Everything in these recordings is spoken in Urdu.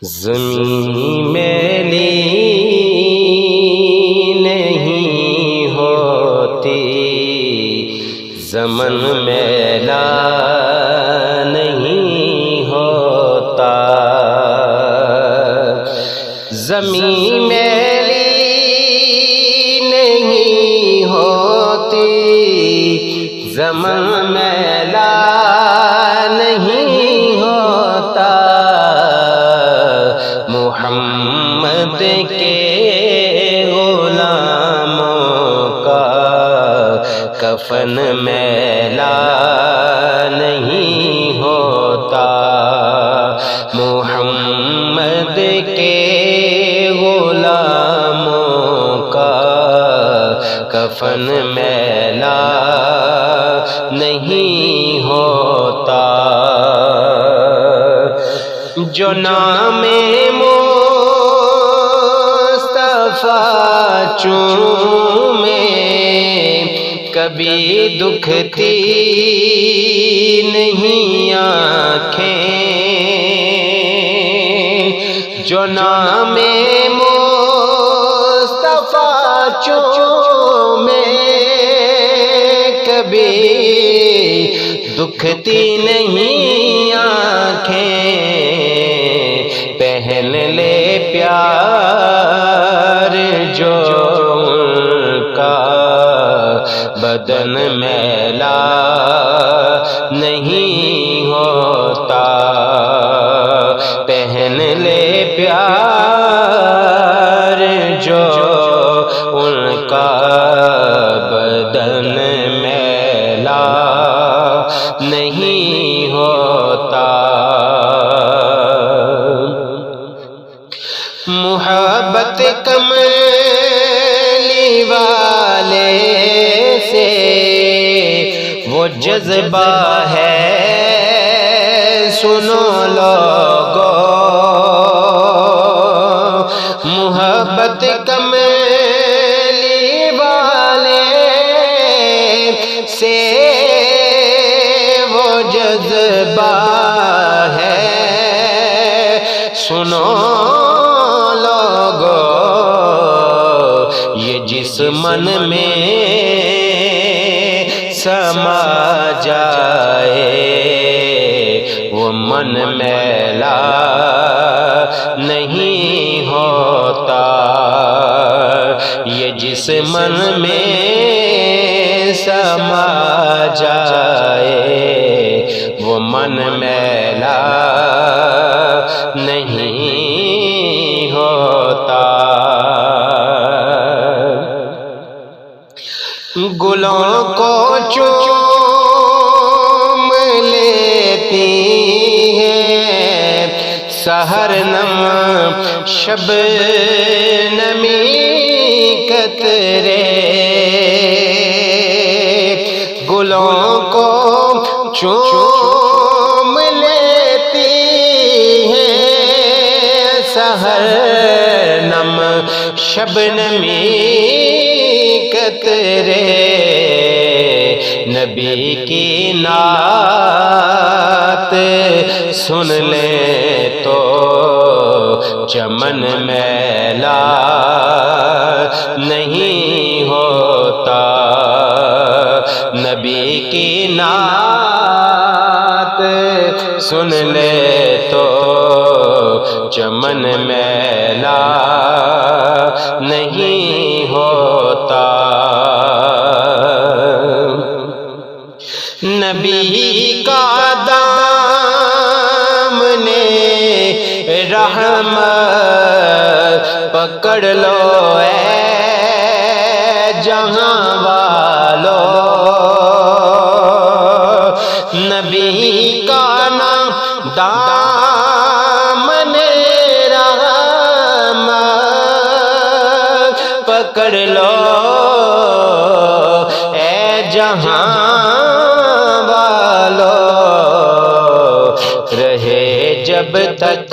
زمین میلی نہیں ہوتی، زمن میلا نہیں ہوتا، زمین میلی نہیں ہوتی، زمن میلا نہیں ہوتا، محمد کے غلاموں کا کفن میلا نہیں ہوتا، محمد کے غلاموں کا کفن میلا نہیں ہوتا، جو نام مصطفیٰ چومے کبھی دکھتی نہیں آنکھیں، جو نام مصطفیٰ چومے کبھی دکھتی نہیں آنکھیں، پہن لے پیار جو ان کا بدن میلا نہیں ہوتا، پہن لے پیار جو ان کا بدن میلا نہیں ہوتا، محبت کملی والے سے وہ جذبہ ہے، سنو لوگو، محبت کملی والے سے وہ جذبہ ہے، سنو لوگو، یہ جس من میں سما جائے وہ من میلا نہیں ہوتا، یہ جس من میں سما جائے وہ من میلا نہیں ہوتا، گلوں کو چوم لیتی ہیں سحر نم شب نمی قطرے، گلوں کو چوم لیتی ہیں سحر نم شب نمی قطرے، نبی کی نعت سن لے تو چمن میلا نہیں ہوتا، نبی کی نعت سن لے تو چمن میلا نہیں ہوتا، نبی کا دامن رحمت پکڑ لو اے جہاں والو، نبی کا دامن رحمت پکڑ لو اے جہاں رہے جب تک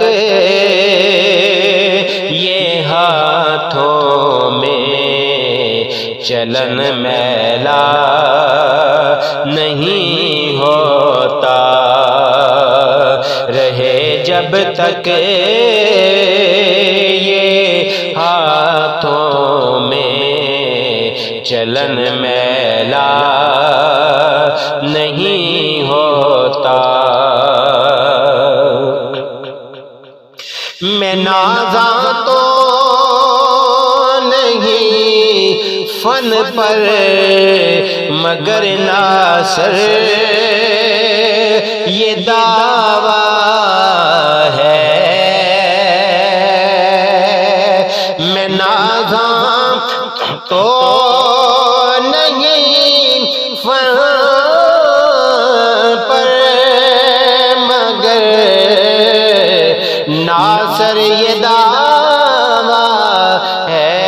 یہ ہاتھوں میں چلن میلا نہیں ہوتا، رہے جب جب تک یہ ہاتھوں میں چلن میلا نہیں ہوتا، میں نازاں تو نہیں فن پر مگر ناصر یہ دعویٰ ہے، میں نازاں تو نہیں فن پر مگر ناصر یہ دعویٰ ہے،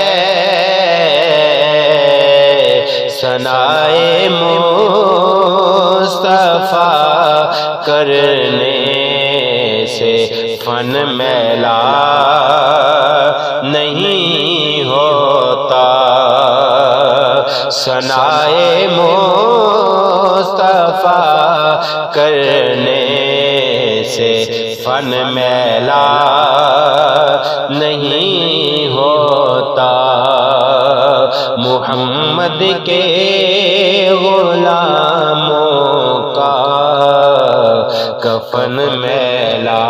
ثنائے مصطفیٰ کرنے سے فن میلا نہیں ہوتا، ثنائے مصطفیٰ کرنے سے فن میلا نہیں ہوتا، محمد کے غلاموں کا کفن میلا